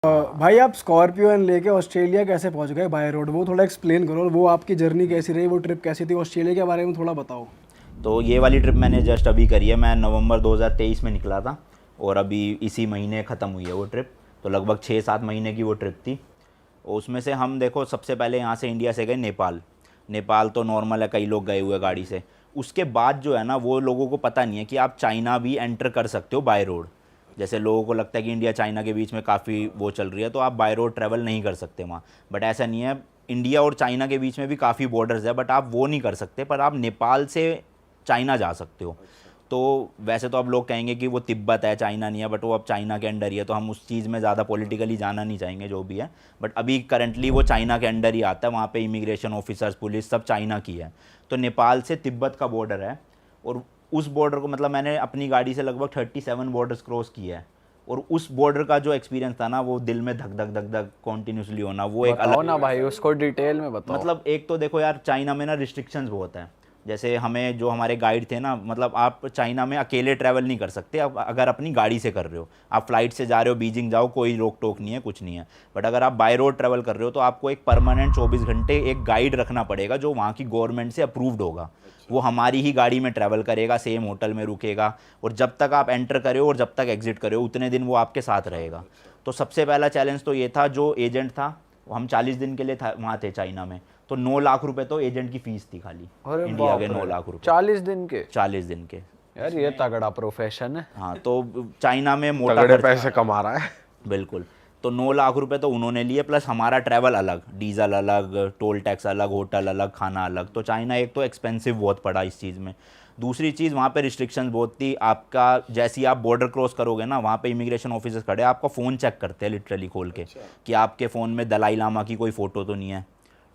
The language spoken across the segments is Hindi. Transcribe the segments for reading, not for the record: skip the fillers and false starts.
भाई आप स्कॉर्पियो लेके ऑस्ट्रेलिया कैसे पहुंच गए बाय रोड, वो थोड़ा एक्सप्लेन करो। वो आपकी जर्नी कैसी रही, वो ट्रिप कैसी थी, ऑस्ट्रेलिया के बारे में थोड़ा बताओ। तो ये वाली ट्रिप मैंने जस्ट अभी करी है। मैं नवंबर 2023 में निकला था और अभी इसी महीने ख़त्म हुई है वो ट्रिप। तो लगभग 6-7 महीने की वो ट्रिप थी। और उसमें से हम देखो, सबसे पहले यहाँ से इंडिया से गए नेपाल। नेपाल तो नॉर्मल है, कई लोग गए हुए गाड़ी से। उसके बाद जो है ना, वो लोगों को पता नहीं है कि आप चाइना भी एंटर कर सकते हो बाय रोड। जैसे लोगों को लगता है कि इंडिया चाइना के बीच में काफ़ी वो चल रही है, तो आप बाय रोड ट्रैवल नहीं कर सकते वहाँ। बट ऐसा नहीं है, इंडिया और चाइना के बीच में भी काफ़ी बॉर्डर्स है, बट आप वो नहीं कर सकते। पर आप नेपाल से चाइना जा सकते हो। तो वैसे तो अब लोग कहेंगे कि वो तिब्बत है, चाइना नहीं है, बट वो अब चाइना के अंडर ही है, तो हम उस चीज़ में ज़्यादा पॉलिटिकली जाना नहीं चाहेंगे जो भी है। बट अभी करंटली वो चाइना के अंडर ही आता है। वहाँ पे इमिग्रेशन ऑफिसर्स, पुलिस सब चाइना की है। तो नेपाल से तिब्बत का बॉर्डर है। और उस बॉर्डर को, मतलब मैंने अपनी गाड़ी से लगभग 37 बॉर्डर्स क्रॉस किए हैं। और उस बॉर्डर का जो एक्सपीरियंस था ना, वो दिल में धक धक धक धक कॉन्टीन्यूसली होना, वो एक बताओ अलग। ना भाई, उसको डिटेल में बताओ। मतलब एक तो देखो यार, चाइना में ना रिस्ट्रिक्शंस बहुत हैं। जैसे हमें जो हमारे गाइड थे ना, मतलब आप चाइना में अकेले ट्रैवल नहीं कर सकते। आप अगर अपनी गाड़ी से कर रहे हो, आप फ्लाइट से जा रहे हो, बीजिंग जाओ, कोई रोक टोक नहीं है, कुछ नहीं है। बट अगर आप बाय रोड ट्रैवल कर रहे हो, तो आपको एक परमानेंट 24 घंटे एक गाइड रखना पड़ेगा, जो वहाँ की गवर्नमेंट से अप्रूव्ड होगा। वो हमारी ही गाड़ी में ट्रैवल करेगा, सेम होटल में रुकेगा, और जब तक आप एंटर करे हो और जब तक एग्जिट करे हो, उतने दिन वो आपके साथ रहेगा। तो सबसे पहला चैलेंज तो ये था। जो एजेंट था, हम 40 दिन के लिए वहाँ थे चाइना में, तो 9 लाख रुपए तो एजेंट की फीस थी खाली। अरे इंडिया बाप के रे, 9 लाख रुपए 40 दिन के। 40 दिन के। यार ये तगड़ा प्रोफेशन है। हाँ, तो चाइना में मोटा तगड़े खर्चा। पैसे कमा रहा है। बिल्कुल। तो 9 लाख रुपए तो उन्होंने लिए, प्लस हमारा ट्रैवल अलग, डीजल अलग, टोल टैक्स अलग, होटल अलग, खाना अलग। तो चाइना एक तो एक्सपेंसिव बहुत पड़ा इस चीज़ में। दूसरी चीज़, वहाँ पे रिस्ट्रिक्शंस बहुत थी। आपका जैसे ही आप बॉर्डर क्रॉस करोगे ना, वहाँ पे इमिग्रेशन ऑफिसर्स खड़े, आपका फ़ोन चेक करते हैं लिटरली खोल के, कि आपके फ़ोन में दलाई लामा की कोई फ़ोटो तो नहीं है।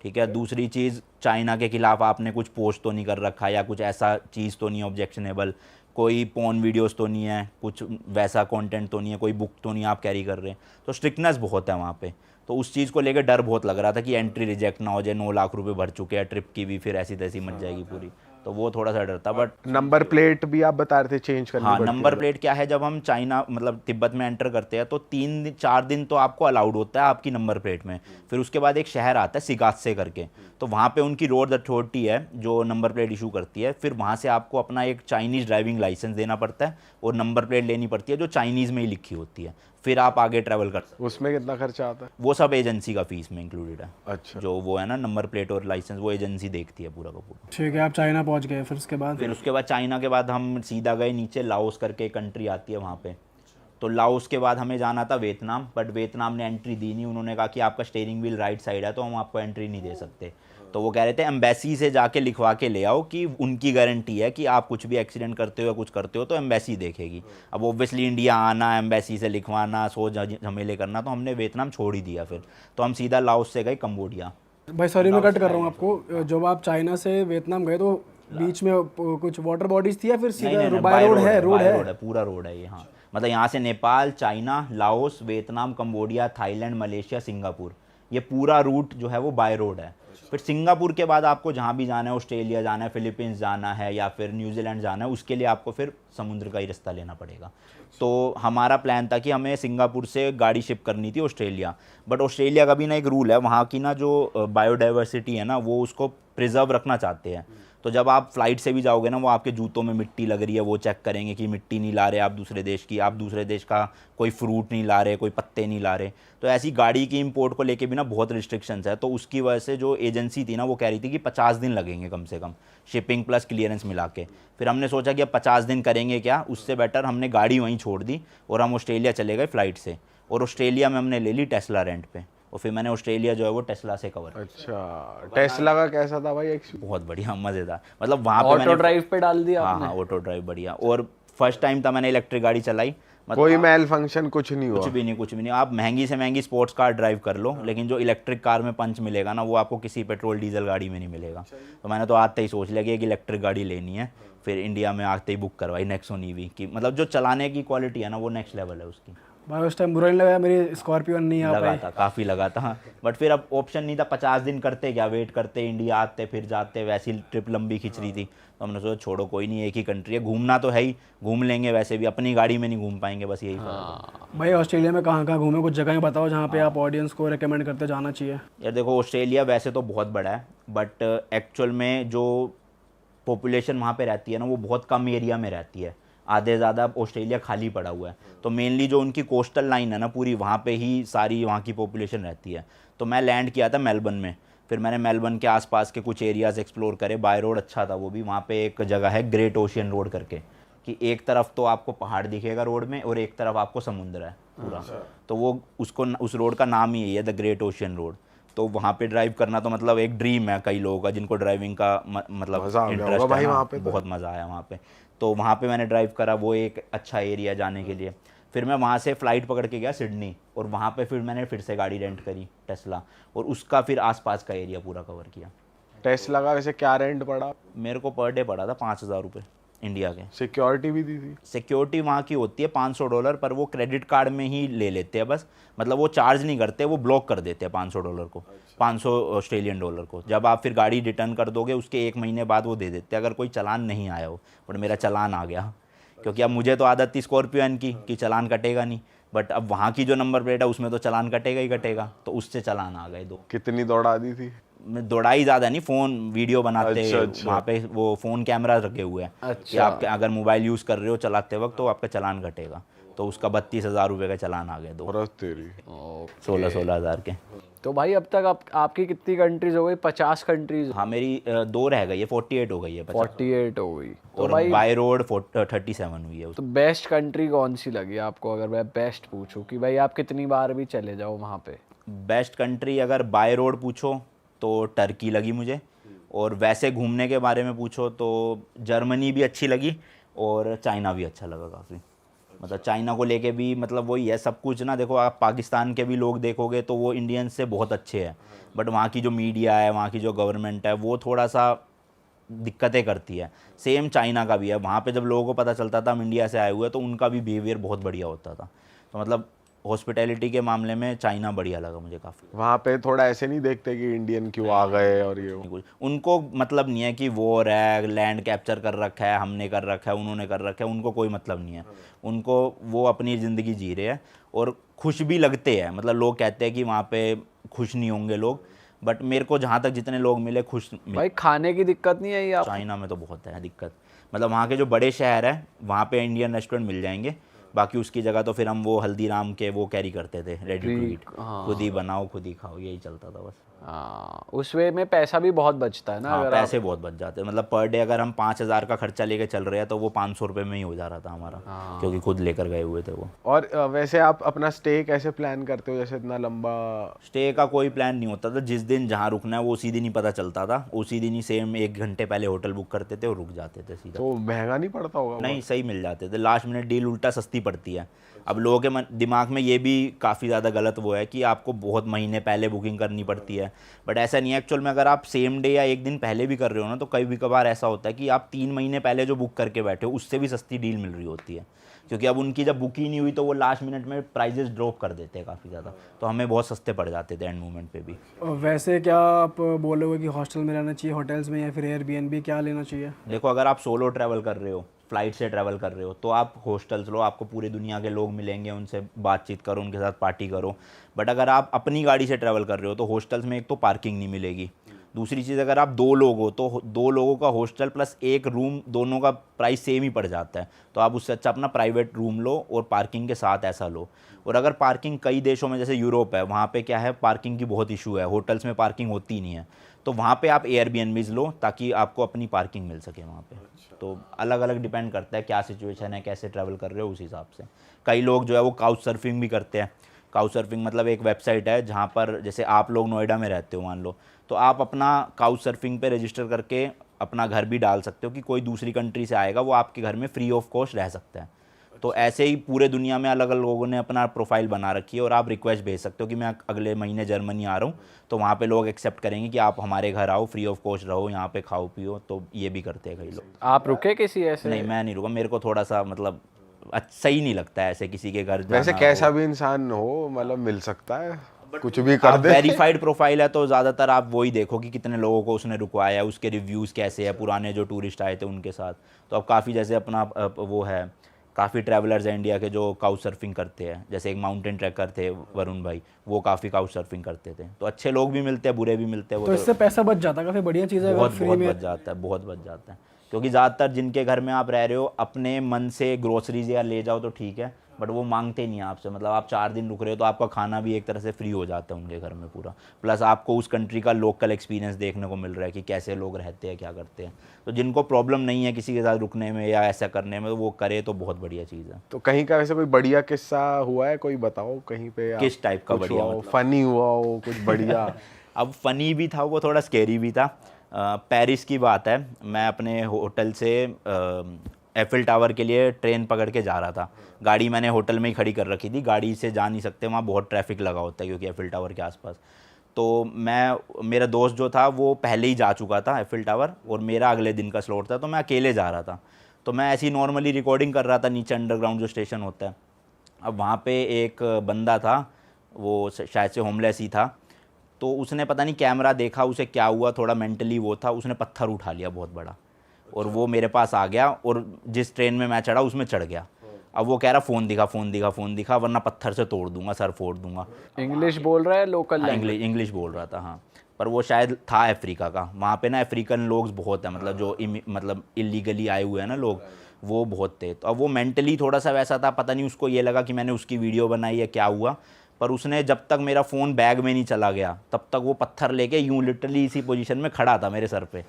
ठीक है। दूसरी चीज़, चाइना के खिलाफ आपने कुछ पोस्ट तो नहीं कर रखा, या कुछ ऐसा चीज़ तो नहीं ऑब्जेक्शनेबल, कोई पोर्न वीडियोस तो नहीं है, कुछ वैसा कंटेंट तो नहीं है, कोई बुक तो नहीं आप कैरी कर रहे हैं। तो स्ट्रिक्टनेस बहुत है वहाँ पे। तो उस चीज़ को लेकर डर बहुत लग रहा था कि एंट्री रिजेक्ट ना हो जाए। 9 लाख रुपए भर चुके हैं ट्रिप की भी, फिर ऐसी तैसी मच जाएगी पूरी। तो वो थोड़ा सा डर था। बट नंबर प्लेट भी आप बता रहे थे चेंज करनी हाँ, पड़ती है। नंबर प्लेट क्या है, जब हम चाइना मतलब तिब्बत में एंटर करते हैं, तो 3-4 दिन तो आपको अलाउड होता है आपकी नंबर प्लेट में। फिर उसके बाद एक शहर आता है सिगात्से करके, तो वहाँ पे उनकी रोड अथॉरिटी है जो नंबर प्लेट इशू करती है। फिर वहाँ से आपको अपना एक चाइनीज़ ड्राइविंग लाइसेंस देना पड़ता है, और नंबर प्लेट लेनी पड़ती है जो चाइनीज़ में ही लिखी होती है। फिर आप आगे ट्रैवल कर सकते हैं। उसमें कितना खर्चा आता है? वो सब एजेंसी का फीस में इंक्लूडेड है। अच्छा। जो वो है ना, नंबर प्लेट और लाइसेंस, वो एजेंसी देखती है पूरा का पूरा। ठीक है, आप चाइना पहुंच गए, फिर उसके बाद? फिर उसके बाद चाइना के बाद हम सीधा गए नीचे, लाओस करके एक कंट्री आती है वहाँ पे। तो लाओस के बाद हमें जाना था वियतनाम, बट वियतनाम ने एंट्री दी नहीं। उन्होंने कहा कि आपका स्टीयरिंग व्हील राइट साइड है, तो हम आपको एंट्री नहीं दे सकते। तो वो कह रहे थे एम्बेसी से जाके लिखवा के ले आओ कि उनकी गारंटी है कि आप कुछ भी एक्सीडेंट करते हो, कुछ करते हो तो एम्बेसी देखेगी। अब ऑब्वियसली इंडिया आना, एम्बेसी से लिखवाना, सो झमेले करना, तो हमने वियतनाम छोड़ ही दिया। फिर तो हम सीधा लाओस से गए कंबोडिया। भाई सॉरी मैं कट कर रहा हूँ आपको। जब आप चाइना से वियतनाम गए तो बीच में कुछ वाटर बॉडीज थी या फिर सीधा बाय रोड है? रोड है, पूरा रोड है ये। हाँ, मतलब यहाँ से Nepal, China, Laos, Vietnam, Cambodia, Thailand, Malaysia, Singapore, ये पूरा रूट जो है वो बाय रोड है। फिर सिंगापुर के बाद आपको जहाँ भी जाना है, ऑस्ट्रेलिया जाना है, फिलीपींस जाना है, या फिर न्यूजीलैंड जाना है, उसके लिए आपको फिर समुद्र का ही रास्ता लेना पड़ेगा। तो हमारा प्लान था कि हमें सिंगापुर से गाड़ी शिप करनी थी ऑस्ट्रेलिया। बट ऑस्ट्रेलिया का भी ना एक रूल है, वहाँ की ना जो बायोडाइवर्सिटी है ना, वो उसको प्रिजर्व रखना चाहते हैं। तो जब आप फ्लाइट से भी जाओगे ना, वो आपके जूतों में मिट्टी लग रही है, वो चेक करेंगे कि मिट्टी नहीं ला रहे आप दूसरे देश की, आप दूसरे देश का कोई फ्रूट नहीं ला रहे, कोई पत्ते नहीं ला रहे। तो ऐसी गाड़ी की इंपोर्ट को लेके भी ना बहुत रिस्ट्रिक्शंस है। तो उसकी वजह से जो एजेंसी थी ना, वो कह रही थी कि 50 दिन लगेंगे कम से कम, शिपिंग प्लस क्लियरेंस मिला के। फिर हमने सोचा कि अब 50 दिन करेंगे क्या, उससे बेटर हमने गाड़ी वहीं छोड़ दी और हम ऑस्ट्रेलिया चले गए फ़्लाइट से। और ऑस्ट्रेलिया में हमने ले ली टेस्ला रेंट पे, और फिर मैंने ऑस्ट्रेलिया जो है वो टेस्ला से कवर। अच्छा, टेस्ला का कैसा था भाई? बहुत बढ़िया, मज़ेदार। मतलब वहाँ पे ऑटो ड्राइव पे डाल दिया हाँ आपने? हाँ, ऑटो ड्राइव बढ़िया। और फर्स्ट टाइम था मैंने इलेक्ट्रिक गाड़ी चलाई। कोई मेल फंक्शन कुछ नहीं हुआ? कुछ भी नहीं, कुछ भी नहीं। आप महंगी से महंगी स्पोर्ट्स कार ड्राइव कर लो, लेकिन जो इलेक्ट्रिक कार में पंच मिलेगा ना, वो आपको किसी पेट्रोल डीजल गाड़ी में नहीं मिलेगा। तो मैंने तो आते ही सोच लिया कि एक इलेक्ट्रिक गाड़ी लेनी है। फिर इंडिया में आते ही बुक करवाई नेक्सॉन ईवी की। मतलब जो चलाने की क्वालिटी है ना, वो नेक्स्ट लेवल है उसकी। भाई उस टाइम बुरा नहीं लगा मेरी स्कॉर्पियो नहीं आ लगा पाई। था, काफ़ी लगा था, बट फिर अब ऑप्शन नहीं था। 50 दिन करते क्या, वेट करते, इंडिया आते फिर जाते, वैसी ट्रिप लंबी खिंच रही थी, तो हमने सोचा छोड़ो कोई नहीं, एक ही कंट्री है, घूमना तो है ही, घूम लेंगे, वैसे भी अपनी गाड़ी में नहीं घूम पाएंगे, बस यही फर्क है। भाई ऑस्ट्रेलिया में कहाँ कहाँ घूमे, कुछ जगह बताओ जहाँ पे आप ऑडियंस को रेकमेंड करते जाना चाहिए। यार देखो, ऑस्ट्रेलिया वैसे तो बहुत बड़ा है, बट एक्चुअल में जो पॉपुलेशन वहाँ पे रहती है ना, वो बहुत कम एरिया में रहती है, आधे ज़्यादा ऑस्ट्रेलिया खाली पड़ा हुआ है। तो मेनली जो उनकी कोस्टल लाइन है ना पूरी, वहाँ पे ही सारी वहाँ की पॉपुलेशन रहती है। तो मैं लैंड किया था मेलबर्न में, फिर मैंने मेलबर्न के आसपास के कुछ एरियाज़ एक्सप्लोर करे, बाय रोड अच्छा था वो भी। वहाँ पे एक जगह है ग्रेट ओशियन रोड करके, कि एक तरफ तो आपको पहाड़ दिखेगा रोड में और एक तरफ आपको समुद्र है पूरा। तो वो उसको उस रोड का नाम ही यही है, द ग्रेट ओशियन रोड। तो वहाँ पे ड्राइव करना तो मतलब एक ड्रीम है कई लोगों का, जिनको ड्राइविंग का मतलब मजा आ गया इंटरेस्ट होगा भाई है ना, वहाँ पे तो। बहुत मज़ा आया वहाँ पे। तो वहाँ पे मैंने ड्राइव करा, वो एक अच्छा एरिया जाने के लिए। फिर मैं वहाँ से फ़्लाइट पकड़ के गया सिडनी, और वहाँ पे फिर मैंने फिर से गाड़ी रेंट करी टेस्ला, और उसका फिर आसपास का एरिया पूरा कवर किया। टेस्ला का वैसे क्या रेंट पड़ा? मेरे को पर डे पड़ा था 5,000 रुपये इंडिया के। सिक्योरिटी भी दी थी? सिक्योरिटी वहाँ की होती है $500, पर वो क्रेडिट कार्ड में ही ले लेते हैं बस, मतलब वो चार्ज नहीं करते, वो ब्लॉक कर देते हैं $500 को, 500 ऑस्ट्रेलियन डॉलर को। जब आप फिर गाड़ी रिटर्न कर दोगे उसके 1 महीने बाद वो दे देते हैं, अगर कोई चालान नहीं आया हो। बट मेरा चालान आ गया, क्योंकि अब मुझे तो आदत थी स्कॉर्पियन की कि चालान कटेगा नहीं, बट अब वहाँ की जो नंबर प्लेट है उसमें तो चालान कटेगा ही कटेगा, तो उससे चालान आ गए 2। कितनी दौड़ा दी थी? मैं दौड़ाई ज़्यादा नहीं, फ़ोन वीडियो बनाते अच्छा। वहाँ पे वो फ़ोन कैमरा रखे हुए हैं कि आप अगर मोबाइल यूज़ कर रहे हो चलाते वक्त तो आपका चालान घटेगा। तो उसका 32,000 रुपये का चालान आ गया 2। और तेरी 16 हज़ार के। तो भाई अब तक आपकी कितनी कंट्रीज हो गई? 50 कंट्रीज? हाँ मेरी 2 रह गई है, 48 हो गई है 50। 48 हो गई। तो और भाई बाय रोड 37 हुई है। तो बेस्ट कंट्री कौन सी लगी आपको, अगर मैं बेस्ट पूछूं कि भाई आप कितनी बार भी चले जाओ वहाँ पे? बेस्ट कंट्री अगर बाय रोड पूछो तो टर्की लगी मुझे, और वैसे घूमने के बारे में पूछो तो जर्मनी भी अच्छी लगी, और चाइना भी अच्छा लगा काफ़ी। मतलब चाइना को लेके भी मतलब वही है सब कुछ ना। देखो आप पाकिस्तान के भी लोग देखोगे तो वो इंडियंस से बहुत अच्छे हैं, बट वहाँ की जो मीडिया है, वहाँ की जो गवर्नमेंट है, वो थोड़ा सा दिक्कतें करती है। सेम चाइना का भी है, वहाँ पे जब लोगों को पता चलता था हम इंडिया से आए हुए तो उनका भी बिहेवियर बहुत बढ़िया होता था। तो मतलब हॉस्पिटैलिटी के मामले में चाइना बढ़िया लगा मुझे काफ़ी। वहाँ पे थोड़ा ऐसे नहीं देखते कि इंडियन क्यों आ गए और ये वो? कुछ उनको मतलब नहीं है कि वॉर है, लैंड कैप्चर कर रखा है, हमने कर रखा है, उन्होंने कर रखा है, उनको कोई मतलब नहीं है। उनको वो अपनी ज़िंदगी जी रहे हैं और खुश भी लगते हैं। मतलब लोग कहते हैं कि वहाँ पे खुश नहीं होंगे लोग, बट मेरे को जहाँ तक जितने लोग मिले खुश मिले। भाई खाने की दिक्कत नहीं आई आप? चाइना में तो बहुत है दिक्कत। मतलब वहाँ के जो बड़े शहर है वहाँ पे इंडियन रेस्टोरेंट मिल जाएंगे, बाकी उसकी जगह तो फिर हम वो हल्दीराम के वो कैरी करते थे, रेडी टू ईट, खुद ही बनाओ खुद ही खाओ, यही चलता था बस। हाँ, उस वे में पैसा भी बहुत बचता है ना। हाँ अगर पैसे बहुत बच जाते हैं। मतलब पर डे अगर हम 5,000 का खर्चा लेके चल रहे हैं तो वो 500 रुपये में ही हो जा रहा था हमारा, क्योंकि खुद लेकर गए हुए थे वो। और वैसे आप अपना स्टे कैसे प्लान करते हो, जैसे इतना लंबा? स्टे का कोई प्लान नहीं होता था, जिस दिन जहाँ रुकना है वो उसी दिन ही पता चलता था, उसी दिन ही सेम 1 घंटे पहले होटल बुक करते थे और रुक जाते थे सीधा। तो महंगा नहीं पड़ता होगा? नहीं सही मिल जाते थे, लास्ट मिनट डील उल्टा सस्ती पड़ती है। अब लोगों के दिमाग में ये भी काफ़ी ज़्यादा गलत वो है कि आपको बहुत महीने पहले बुकिंग करनी पड़ती है, बट ऐसा नहीं है। एक्चुअल में अगर आप सेम डे या 1 दिन पहले भी कर रहे हो ना तो कभी कभार ऐसा होता है कि आप 3 महीने पहले जो बुक करके बैठे हो उससे भी सस्ती डील मिल रही होती है, क्योंकि अब उनकी जब बुक ही नहीं हुई तो वो लास्ट मिनट में प्राइजेस ड्रॉप कर देते हैं काफ़ी ज़्यादा, तो हमें बहुत सस्ते पड़ जाते थे एंड मोमेंट पे भी। वैसे क्या आप बोलोगे कि हॉस्टल में रहना चाहिए, होटल्स में, या फिर एयरबीएनबी, क्या लेना चाहिए? देखो अगर आप सोलो ट्रैवल कर रहे हो, फ्लाइट से ट्रैवल कर रहे हो, तो आप हॉस्टल्स लो, आपको पूरी दुनिया के लोग मिलेंगे, उनसे बातचीत करो, उनके साथ पार्टी करो। बट अगर आप अपनी गाड़ी से ट्रैवल कर रहे हो तो हॉस्टल्स में एक तो पार्किंग नहीं मिलेगी, दूसरी चीज़ अगर आप 2 लोग हो तो 2 लोगों का हॉस्टल प्लस 1 रूम दोनों का प्राइस सेम ही पड़ जाता है। तो आप उससे अच्छा अपना प्राइवेट रूम लो और पार्किंग के साथ ऐसा लो। और अगर पार्किंग कई देशों में जैसे यूरोप है, वहाँ पे क्या है पार्किंग की बहुत इशू है, होटल्स में पार्किंग होती ही नहीं है, तो वहाँ पे आप एयरबीएनबीज लो ताकि आपको अपनी पार्किंग मिल सके वहाँ पे। तो अलग अलग डिपेंड करता है क्या सिचुएशन है, कैसे ट्रैवल कर रहे हो उस हिसाब से। कई लोग जो है वो काउच सर्फिंग भी करते हैं। काउच सर्फिंग मतलब एक वेबसाइट है जहाँ पर जैसे आप लोग नोएडा में रहते हो मान लो, तो आप अपना काउच सर्फिंग पे रजिस्टर करके अपना घर भी डाल सकते हो कि कोई दूसरी कंट्री से आएगा वो आपके घर में फ्री ऑफ कॉस्ट रह सकता है। तो ऐसे ही पूरे दुनिया में अलग अलग लोगों ने अपना प्रोफाइल बना रखी है और आप रिक्वेस्ट भेज सकते हो कि मैं अगले महीने जर्मनी आ रहा हूँ, तो वहाँ पे लोग एक्सेप्ट करेंगे कि आप हमारे घर आओ, फ्री ऑफ कॉस्ट रहो, यहाँ पे खाओ पियो। तो ये भी करते हैं कई लोग। आप रुके किसी ऐसे? नहीं मैं नहीं रुका, मेरे को थोड़ा सा मतलब सही नहीं लगता है ऐसे किसी के घर वैसे जाना कैसा भी इंसान हो मतलब मिल सकता है, कुछ भी कर आप दे। वेरीफाइड प्रोफाइल है तो ज़्यादातर आप वही देखो कि कितने लोगों को उसने रुकवाया, उसके रिव्यूज़ कैसे है, पुराने जो टूरिस्ट आए थे उनके साथ। तो अब काफ़ी जैसे अपना वो है, काफ़ी ट्रैवलर्स हैं इंडिया के जो काउच सर्फिंग करते हैं, जैसे एक माउंटेन ट्रैकर थे वरुण भाई, वो काफ़ी काउच सर्फिंग करते थे। तो अच्छे लोग भी मिलते हैं, बुरे भी मिलते हैं। वो तो इससे पैसा बच जाता है, काफ़ी बढ़िया चीज़ है अगर बहुत फ्री बहुत में। बच जाता है, बहुत बच जाता है। क्योंकि ज़्यादातर जिनके घर में आप रह रहे हो अपने मन से ग्रोसरीज या ले जाओ तो ठीक है, बट वो मांगते नहीं हैं आपसे। मतलब आप 4 दिन रुक रहे हो तो आपका खाना भी एक तरह से फ्री हो जाता है उनके घर में पूरा, प्लस आपको उस कंट्री का लोकल एक्सपीरियंस देखने को मिल रहा है कि कैसे लोग रहते हैं, क्या करते हैं। तो जिनको प्रॉब्लम नहीं है किसी के साथ रुकने में या ऐसा करने में, तो वो करे तो बहुत बढ़िया चीज़ है। तो कहीं का वैसे कोई बढ़िया किस्सा हुआ है, कोई बताओ कहीं पे किस टाइप का बढ़िया हुआ हो, मतलब? फनी हुआ हो कुछ बढ़िया? अब फ़नी भी था, वो थोड़ा स्कैरी भी था। पेरिस की बात है, मैं अपने होटल से एफिल टावर के लिए ट्रेन पकड़ के जा रहा था। गाड़ी मैंने होटल में ही खड़ी कर रखी थी, गाड़ी से जा नहीं सकते, वहाँ बहुत ट्रैफिक लगा होता है क्योंकि एफिल टावर के आसपास। तो मेरा दोस्त जो था वो पहले ही जा चुका था एफिल टावर, और मेरा अगले दिन का स्लॉट था, तो मैं अकेले जा रहा था। तो मैं ऐसी नॉर्मली रिकॉर्डिंग कर रहा था नीचे अंडरग्राउंड जो स्टेशन होता है। अब वहाँ पे एक बंदा था, वो शायद से होमलेस ही था। तो उसने पता नहीं कैमरा देखा, उसे क्या हुआ, थोड़ा मेंटली वो था, उसने पत्थर उठा लिया बहुत बड़ा, और वो मेरे पास आ गया और जिस ट्रेन में मैं चढ़ा उसमें चढ़ गया। अब वो कह रहा फ़ोन दिखा, फ़ोन दिखा, फ़ोन दिखा, वरना पत्थर से तोड़ दूंगा, सर फोड़ दूंगा। इंग्लिश बोल रहा है, लोकल हाँ, लैंग्वेज? इंग्लिश बोल रहा था, हाँ। पर वो शायद था अफ्रीका का। वहाँ पे ना अफ्रीकन लोग बहुत हैं, मतलब जो मतलब इलीगली आए हुए हैं ना लोग, वो बहुत थे। तो अब वो मेंटली थोड़ा सा वैसा था, पता नहीं उसको ये लगा कि मैंने उसकी वीडियो बनाई है, क्या हुआ। पर उसने जब तक मेरा फ़ोन बैग में नहीं चला गया तब तक वो पत्थर लेके यूँ लिटरली इसी पोजीशन में खड़ा था मेरे सर पे।